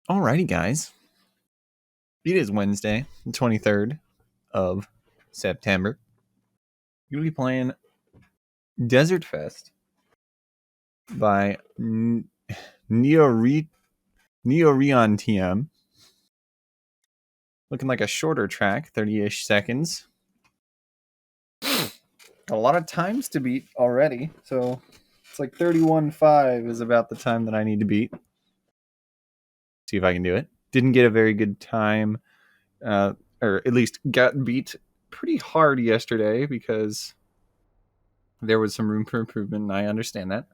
Alrighty, guys. It is Wednesday, the 23rd of September. You'll be playing Desert Fest by Neorion TM. Looking like a shorter track, 30-ish seconds. A lot of times to beat already, so it's like 31.5 is about the time that I need to beat. See if I can do it. Didn't get a very good time, or at least got beat pretty hard yesterday because there was some room for improvement, and I understand that.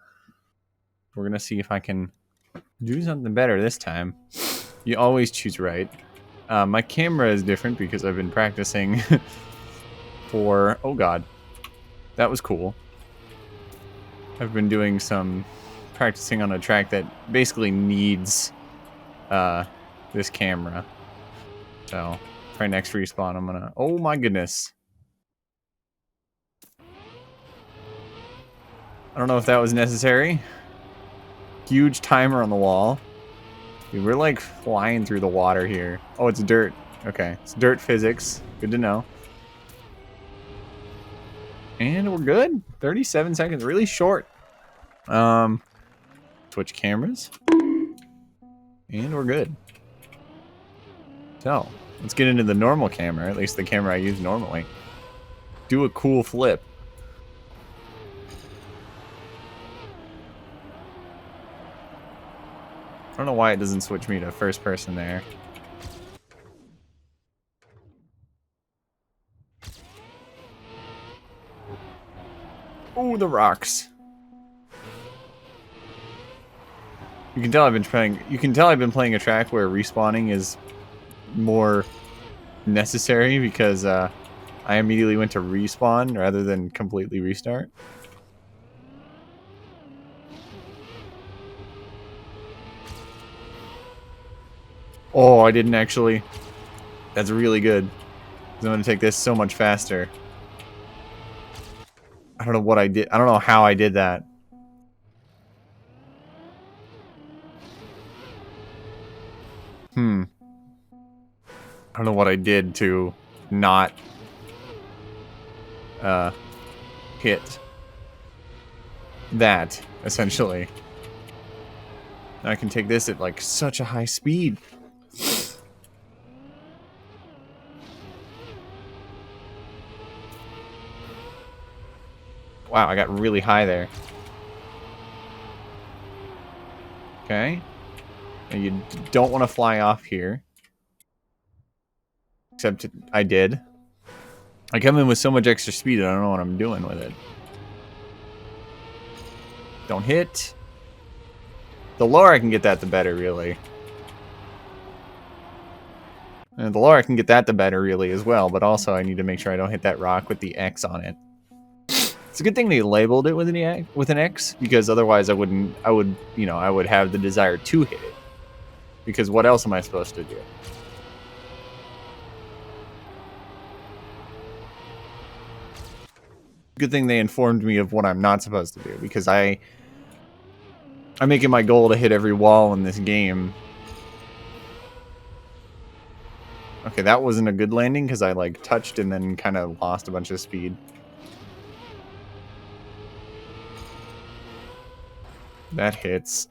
We're going to see if I can do something better this time. You always choose right. My camera is different because I've been practicing for... Oh, God. That was cool. I've been doing some practicing on a track that basically needs this camera. So, for my next respawn, I'm going to... Oh, my goodness. I don't know if that was necessary. Huge timer on the wall. Dude, we're like flying through the water here. Oh, it's dirt. Okay, it's dirt physics. Good to know. And we're good. 37 seconds, really short. Switch cameras. And we're good. So, let's get into the normal camera, at least the camera I use normally. Do a cool flip. I don't know why it doesn't switch me to first person there. Oh, the rocks. You can tell I've been playing a track where respawning is more necessary because I immediately went to respawn rather than completely restart. Oh, I didn't actually. That's really good. I'm going to take this so much faster. I don't know what I did. I don't know how I did that. I don't know what I did to not hit that, essentially. Now I can take this at like such a high speed. Wow, I got really high there. Okay. And you don't want to fly off here. Except I did. I come in with so much extra speed, I don't know what I'm doing with it. Don't hit. The lower I can get that, the better, really. And the lower I can get that, the better, really, as well. But also, I need to make sure I don't hit that rock with the X on it. It's a good thing they labeled it with an X, because otherwise I would have the desire to hit it. Because what else am I supposed to do? Good thing they informed me of what I'm not supposed to do, because I'm making my goal to hit every wall in this game. Okay, that wasn't a good landing because I like touched and then kind of lost a bunch of speed. That hits.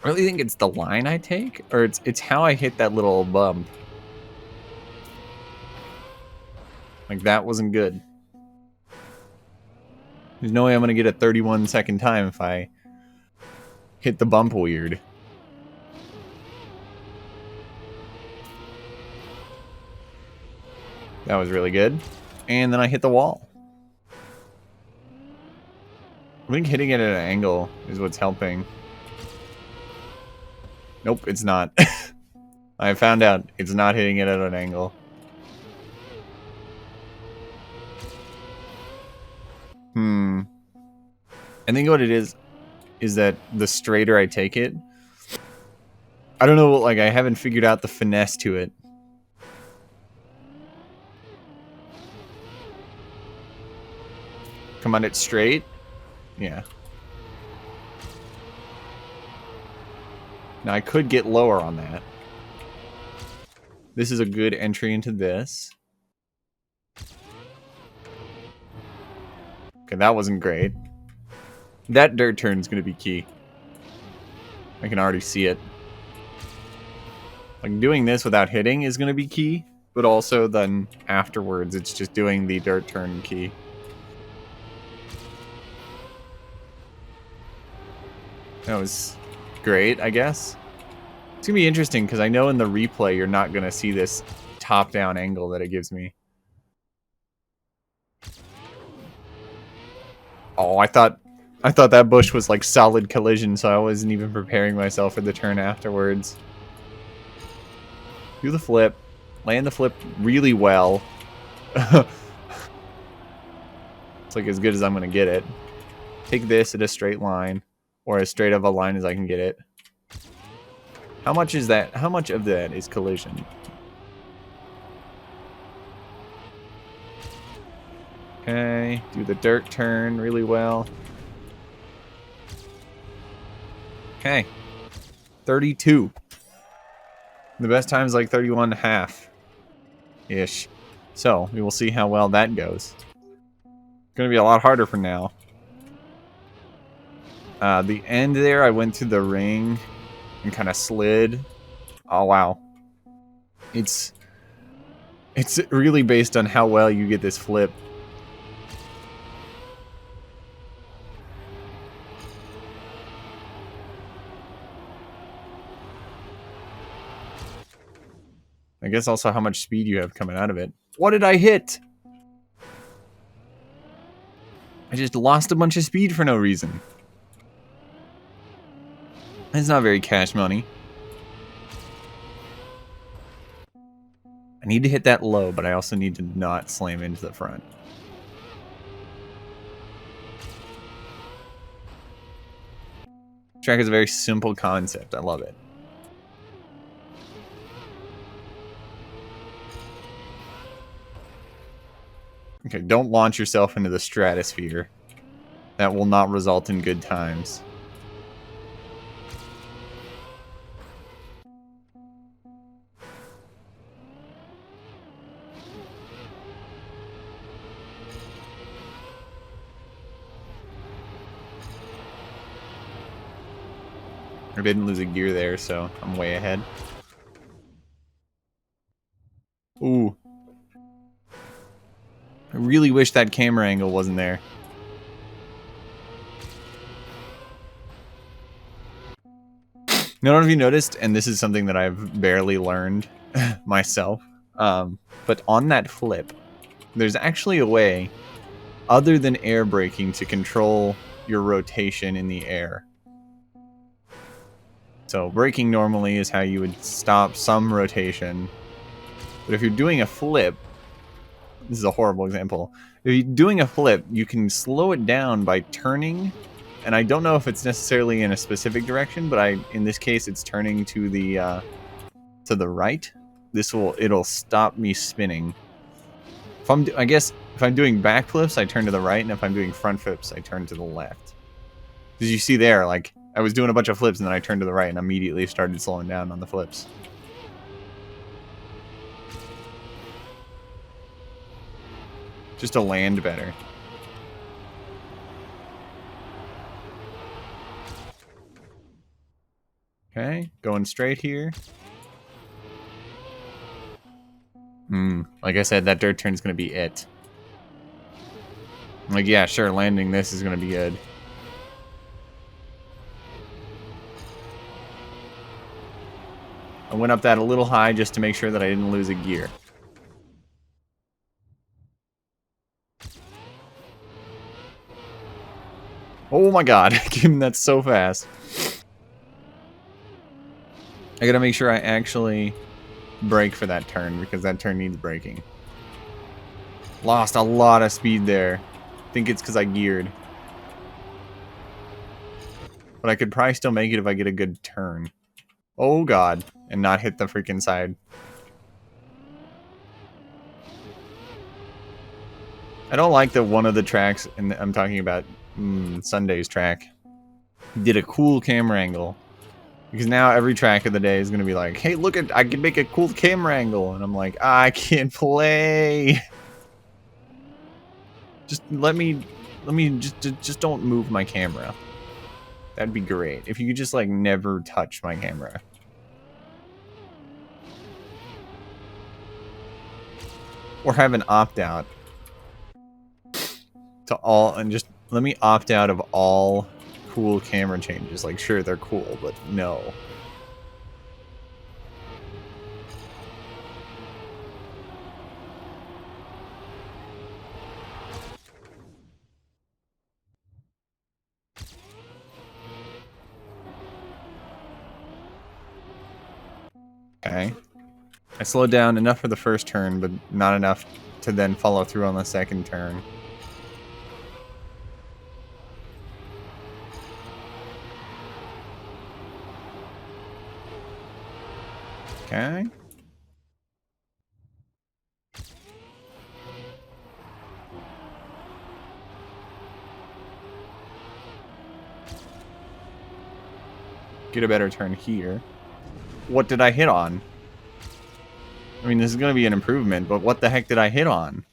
I really think it's the line I take, or it's how I hit that little bump. Like, that wasn't good. There's no way I'm going to get a 31-second time if I hit the bump weird. That was really good. And then I hit the wall. I think hitting it at an angle is what's helping. Nope, it's not. I found out it's not hitting it at an angle. I think what it is that the straighter I take it, I don't know, like, I haven't figured out the finesse to it. Come on, it's straight. Yeah. Now, I could get lower on that. This is a good entry into this. Okay, that wasn't great. That dirt turn is going to be key. I can already see it. Like, doing this without hitting is going to be key, but also then afterwards, it's just doing the dirt turn key. That was great, I guess. It's going to be interesting because I know in the replay you're not going to see this top-down angle that it gives me. Oh, I thought that bush was like solid collision, so I wasn't even preparing myself for the turn afterwards. Do the flip. Land the flip really well. It's like as good as I'm going to get it. Take this at a straight line, or as straight of a line as I can get it. How much is that? How much of that is collision? Okay, do the dirt turn really well. Okay, 32. The best time is like 31.5-ish. So, we will see how well that goes. It's going to be a lot harder for now. The end there, I went through the ring and kind of slid. Oh, wow. It's really based on how well you get this flip. I guess also how much speed you have coming out of it. What did I hit? I just lost a bunch of speed for no reason. It's not very cash money. I need to hit that low, but I also need to not slam into the front. Track is a very simple concept. I love it. Okay, don't launch yourself into the stratosphere. That will not result in good times. I didn't lose a gear there, so I'm way ahead. Ooh. I really wish that camera angle wasn't there. I don't know if you noticed, and this is something that I've barely learned myself, but on that flip, there's actually a way, other than air braking, to control your rotation in the air. So braking normally is how you would stop some rotation, but if you're doing a flip, this is a horrible example. If you're doing a flip, you can slow it down by turning, and I don't know if it's necessarily in a specific direction, but in this case, it's turning to the right. It'll stop me spinning. I guess if I'm doing back flips, I turn to the right, and if I'm doing front flips, I turn to the left. As you see there, like I was doing a bunch of flips, and then I turned to the right, and immediately started slowing down on the flips. Just to land better. Okay, going straight here. Like I said, that dirt turn is going to be it. Like, yeah, sure, landing this is going to be good. I went up that a little high just to make sure that I didn't lose a gear. Oh my god, that's so fast. I gotta make sure I actually brake for that turn, because that turn needs braking. Lost a lot of speed there. I think it's because I geared. But I could probably still make it if I get a good turn. Oh god, and not hit the freaking side. I don't like that one of the tracks, and I'm talking about Sunday's track, did a cool camera angle. Because now every track of the day is going to be like, hey, look at, I can make a cool camera angle. And I'm like, I can't play. Just just don't move my camera. That'd be great. If you could just like never touch my camera. Or have an opt-out to all, and just let me opt out of all cool camera changes. Like, sure, they're cool, but no. Okay. I slowed down enough for the first turn, but not enough to then follow through on the second turn. Okay. Get a better turn here. What did I hit on? I mean, this is going to be an improvement, but what the heck did I hit on?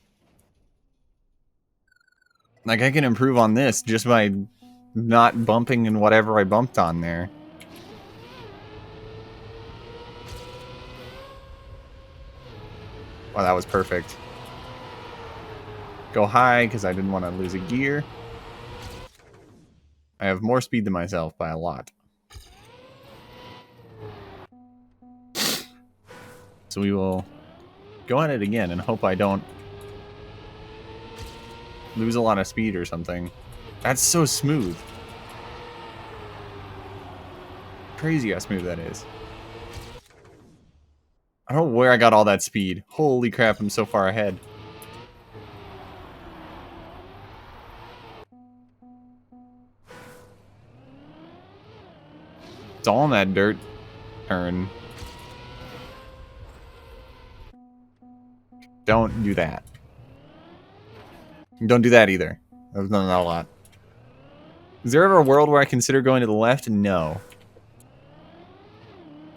Like, I can improve on this just by not bumping in whatever I bumped on there. Wow, that was perfect. Go high, because I didn't want to lose a gear. I have more speed than myself by a lot. So we will go at it again and hope I don't lose a lot of speed or something. That's so smooth. Crazy how smooth that is. I don't know where I got all that speed. Holy crap, I'm so far ahead. It's all in that dirt turn. Don't do that. Don't do that either. That was not a lot. Is there ever a world where I consider going to the left? No.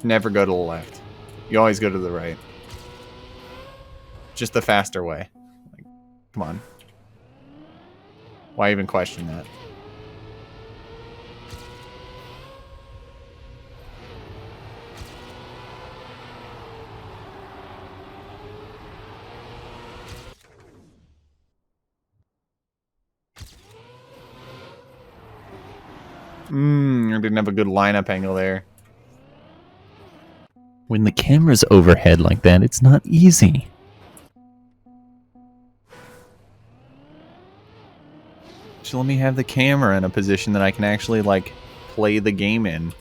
Never go to the left. You always go to the right. Just the faster way. Like, come on. Why even question that? I didn't have a good lineup angle there. When the camera's overhead like that, it's not easy. Just let me have the camera in a position that I can actually, like, play the game in.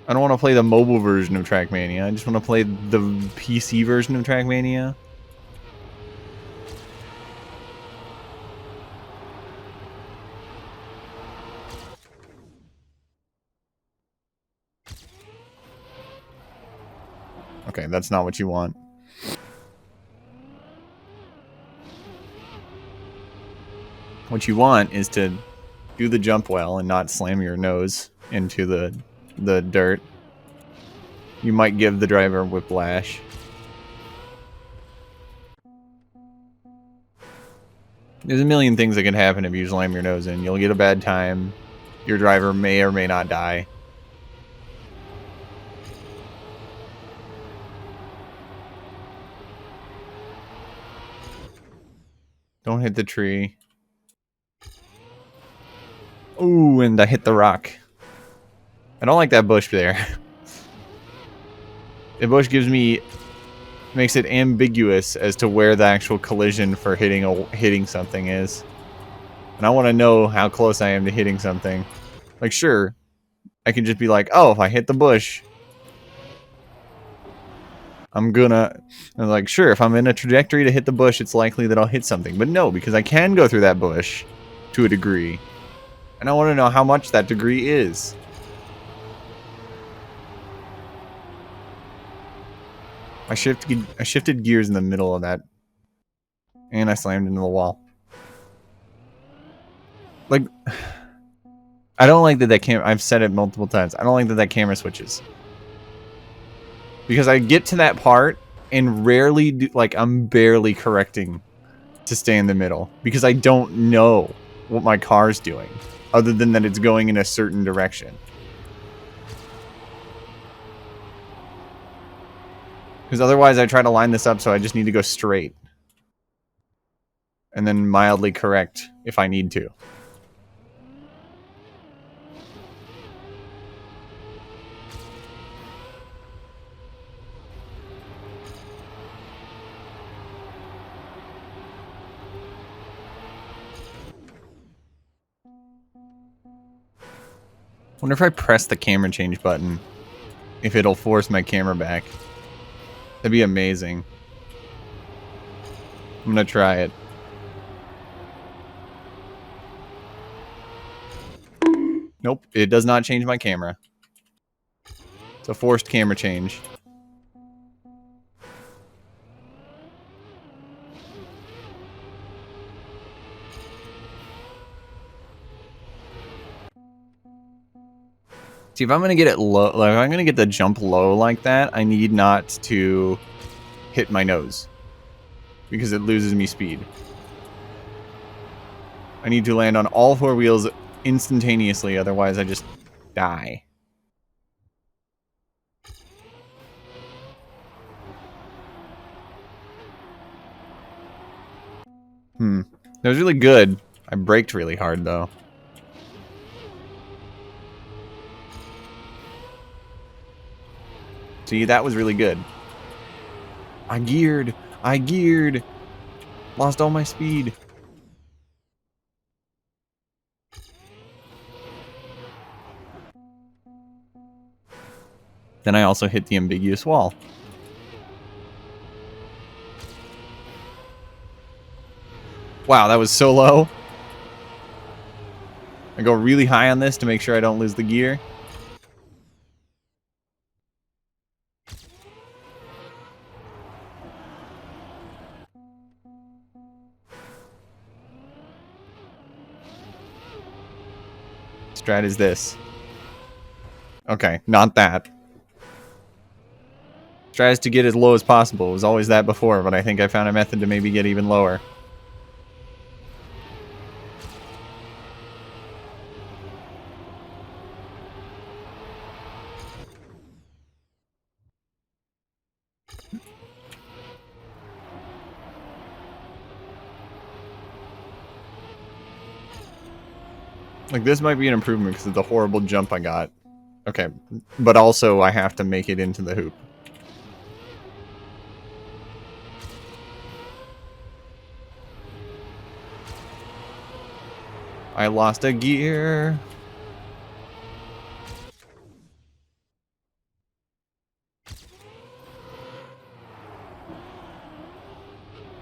I don't want to play the mobile version of Trackmania. I just want to play the PC version of Trackmania. Okay, that's not what you want. What you want is to do the jump well and not slam your nose into the dirt. You might give the driver whiplash. There's a million things that can happen if you slam your nose in. You'll get a bad time. Your driver may or may not die. Don't hit the tree. Ooh, and I hit the rock. I don't like that bush there. The bush makes it ambiguous as to where the actual collision for hitting something is. And I want to know how close I am to hitting something. Like, sure, I can just be like, oh, if I hit the bush, I'm like, sure, if I'm in a trajectory to hit the bush, it's likely that I'll hit something. But no, because I can go through that bush to a degree. And I want to know how much that degree is. I shifted gears in the middle of that. And I slammed into the wall. Like, I don't like that camera... I've said it multiple times. I don't like that camera switches. Because I get to that part and rarely do... Like, I'm barely correcting to stay in the middle. Because I don't know what my car's doing. Other than that it's going in a certain direction. Because otherwise I try to line this up so I just need to go straight. And then mildly correct if I need to. Wonder if I press the camera change button, if it'll force my camera back. That'd be amazing. I'm gonna try it. Nope, it does not change my camera. It's a forced camera change. See, if I'm gonna get it low, like if I'm gonna get the jump low like that, I need not to hit my nose. Because it loses me speed. I need to land on all four wheels instantaneously, otherwise I just die. That was really good. I braked really hard, though. See, that was really good. I geared. I geared. Lost all my speed. Then I also hit the ambiguous wall. Wow, that was so low. I go really high on this to make sure I don't lose the gear. Strat is this. Okay, not that. Strat is to get as low as possible. It was always that before, but I think I found a method to maybe get even lower. Like, this might be an improvement because of the horrible jump I got. Okay, but also I have to make it into the hoop. I lost a gear.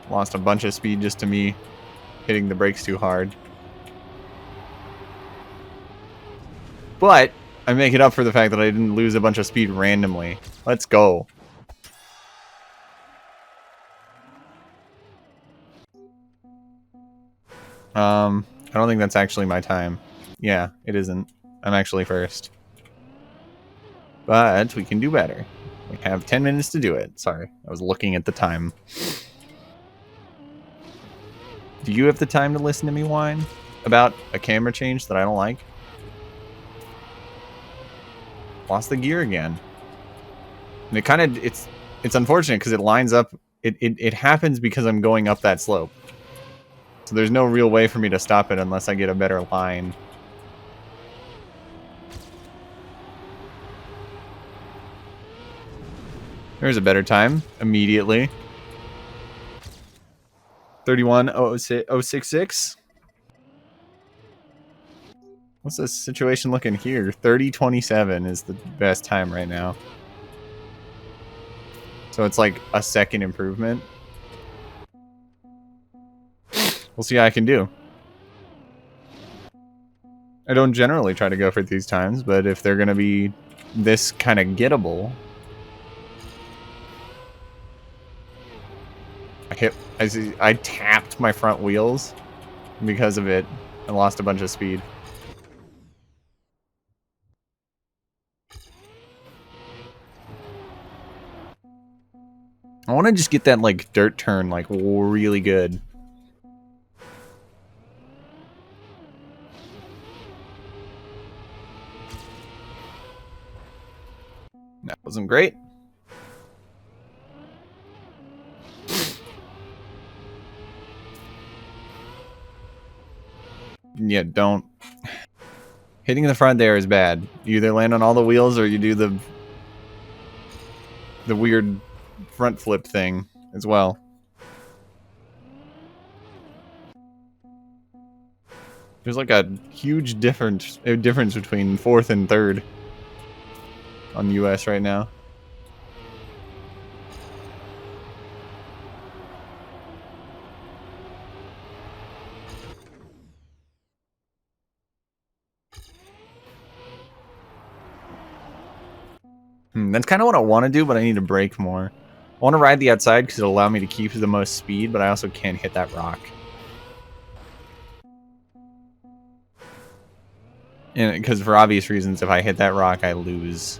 Lost a bunch of speed just to me hitting the brakes too hard. But I make it up for the fact that I didn't lose a bunch of speed randomly. Let's go. I don't think that's actually my time. Yeah, it isn't. I'm actually first. But we can do better. We have 10 minutes to do it. Sorry, I was looking at the time. Do you have the time to listen to me whine about a camera change that I don't like? Lost the gear again. And it kind of, it's unfortunate because it lines up, it happens because I'm going up that slope. So there's no real way for me to stop it unless I get a better line. There's a better time, immediately. 31.066. What's the situation looking here? 30.27 is the best time right now. So it's like a second improvement. We'll see how I can do. I don't generally try to go for these times, but if they're going to be this kind of gettable... I tapped my front wheels because of it and lost a bunch of speed. I want to just get that, like, dirt turn, like, really good. That wasn't great. Yeah, don't. Hitting the front there is bad. You either land on all the wheels or you do the weird front flip thing as well. There's like a huge difference between fourth and third on US right now. That's kind of what I want to do, but I need to brake more. I want to ride the outside because it'll allow me to keep the most speed, but I also can't hit that rock. And because for obvious reasons, if I hit that rock, I lose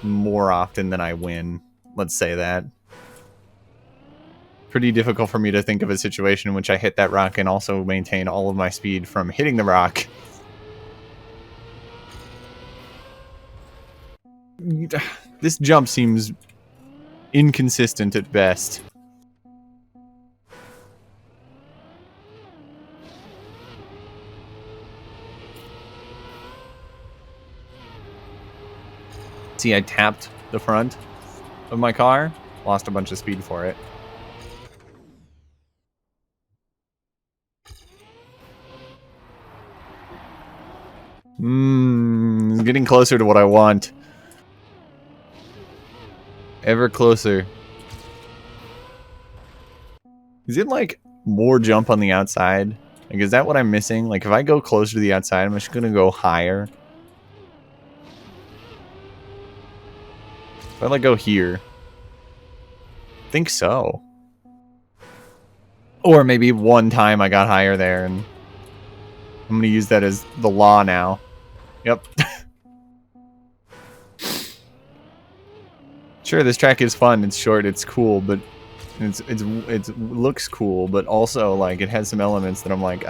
more often than I win. Let's say that. Pretty difficult for me to think of a situation in which I hit that rock and also maintain all of my speed from hitting the rock. This jump seems inconsistent at best. See, I tapped the front of my car, lost a bunch of speed for it. It's getting closer to what I want. Ever closer. Is it like more jump on the outside? Like, is that what I'm missing? Like, if I go closer to the outside, I'm just gonna go higher. If I like go here, I think so. Or maybe one time I got higher there, and I'm gonna use that as the law now. Yep. Sure, this track is fun. It's short. It's cool, but it looks cool, but also like it has some elements that I'm like,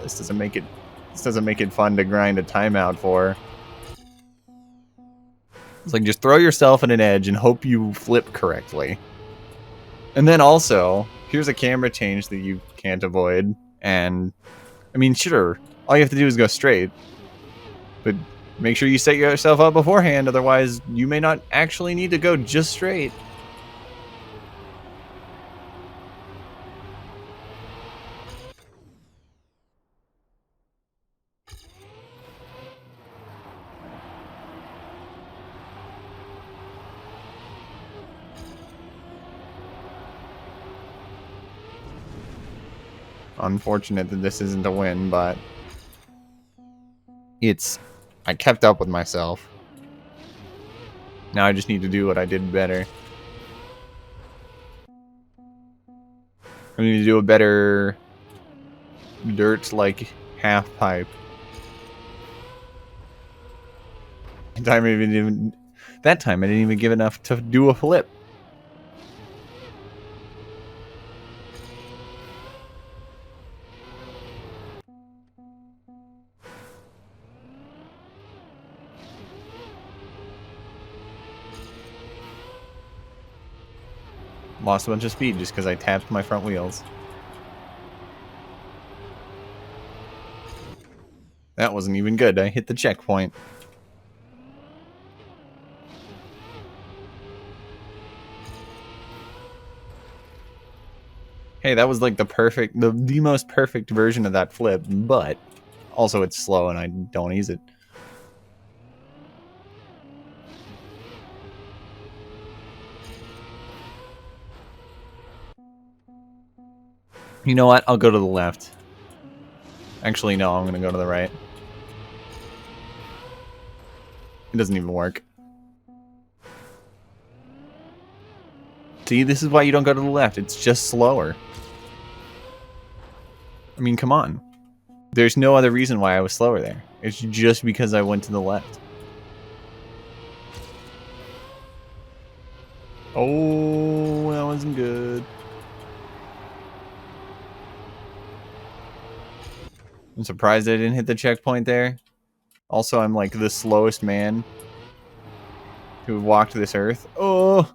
this doesn't make it fun to grind a timeout for. It's like just throw yourself at an edge and hope you flip correctly. And then also, here's a camera change that you can't avoid. And I mean, sure, all you have to do is go straight, but make sure you set yourself up beforehand, otherwise you may not actually need to go just straight. Unfortunate that this isn't a win, but I kept up with myself. Now I just need to do what I did better. I need to do a better dirt like half pipe. That time I didn't even give enough to do a flip. Lost a bunch of speed just because I tapped my front wheels. That wasn't even good. I hit the checkpoint. Hey, that was like the most perfect version of that flip, but also it's slow and I don't ease it. You know what? I'll go to the left. Actually, no, I'm gonna go to the right. It doesn't even work. See, this is why you don't go to the left. It's just slower. I mean, come on. There's no other reason why I was slower there. It's just because I went to the left. Oh, that wasn't good. I'm surprised I didn't hit the checkpoint there. Also, I'm like the slowest man who walked this earth. Oh!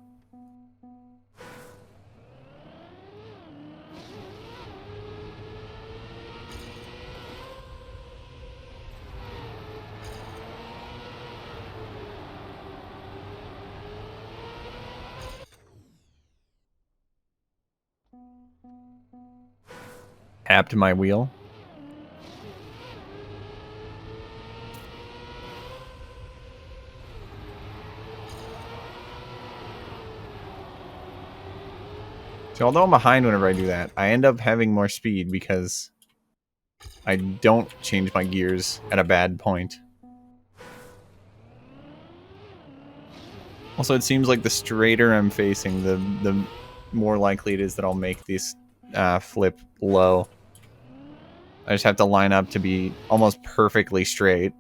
Tapped my wheel. So although I'm behind whenever I do that, I end up having more speed because I don't change my gears at a bad point. Also, it seems like the straighter I'm facing, the more likely it is that I'll make this flip low. I just have to line up to be almost perfectly straight.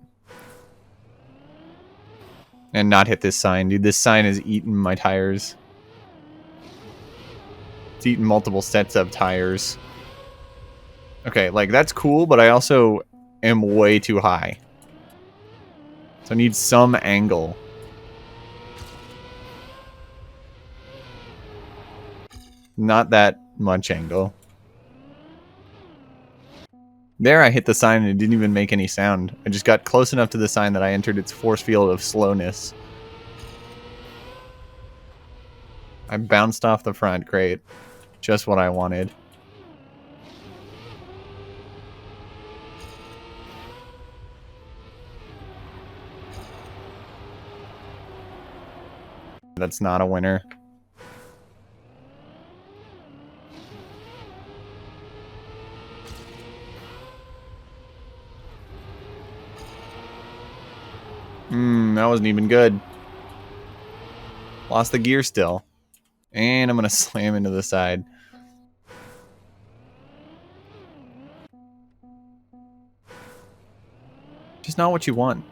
And not hit this sign. Dude, this sign has eaten my tires. It's eaten multiple sets of tires. Okay, like, that's cool, but I also am way too high. So I need some angle. Not that much angle. There I hit the sign and it didn't even make any sound. I just got close enough to the sign that I entered its force field of slowness. I bounced off the front. Great. Just what I wanted. That's not a winner. That wasn't even good. Lost the gear still. And I'm going to slam into the side. Just not what you want.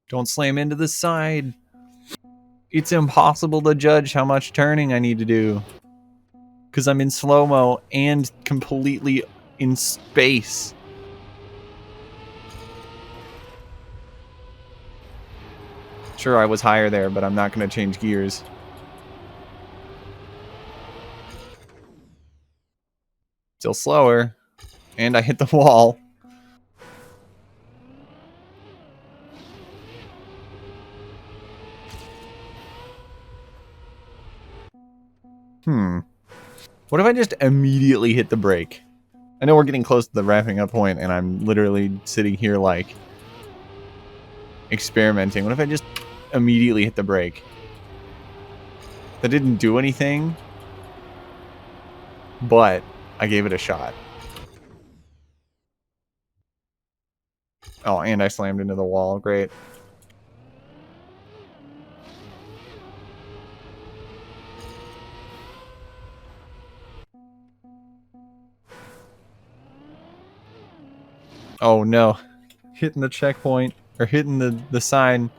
Don't slam into the side. It's impossible to judge how much turning I need to do. Because I'm in slow-mo and completely in space. Sure, I was higher there, but I'm not going to change gears. Still slower. And I hit the wall. What if I just immediately hit the brake? I know we're getting close to the wrapping up point, and I'm literally sitting here, like, experimenting. What if I just immediately hit the brake? That didn't do anything, but I gave it a shot. Oh, and I slammed into the wall. Great. Oh, no. Hitting the checkpoint. Or hitting the sign.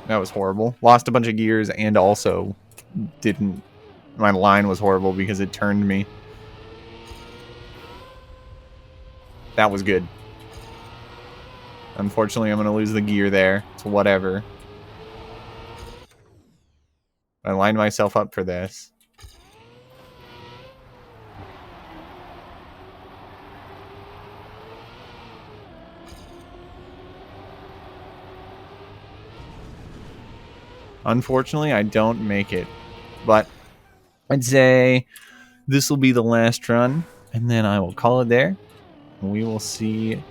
That was horrible. Lost a bunch of gears and also didn't... My line was horrible because it turned me. That was good. Unfortunately, I'm going to lose the gear there. It's whatever. I lined myself up for this. Unfortunately, I don't make it. But I'd say this will be the last run, and then I will call it there. We will see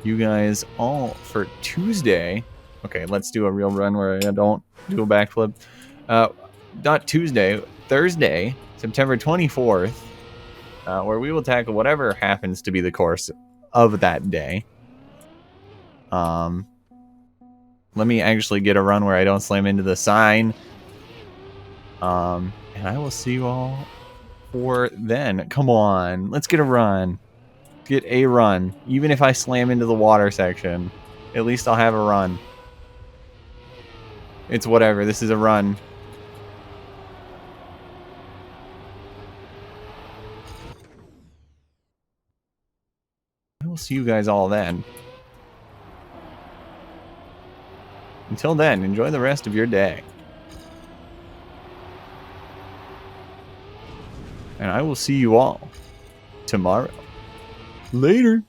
you guys all for Tuesday. Okay, let's do a real run where I don't do a backflip. Not Tuesday, Thursday, September 24th, where we will tackle whatever happens to be the course of that day. Let me actually get a run where I don't slam into the sign. And I will see you all for then. Come on. Let's get a run. Get a run. Even if I slam into the water section, at least I'll have a run. It's whatever. This is a run. I will see you guys all then. Until then, enjoy the rest of your day. And I will see you all tomorrow. Later.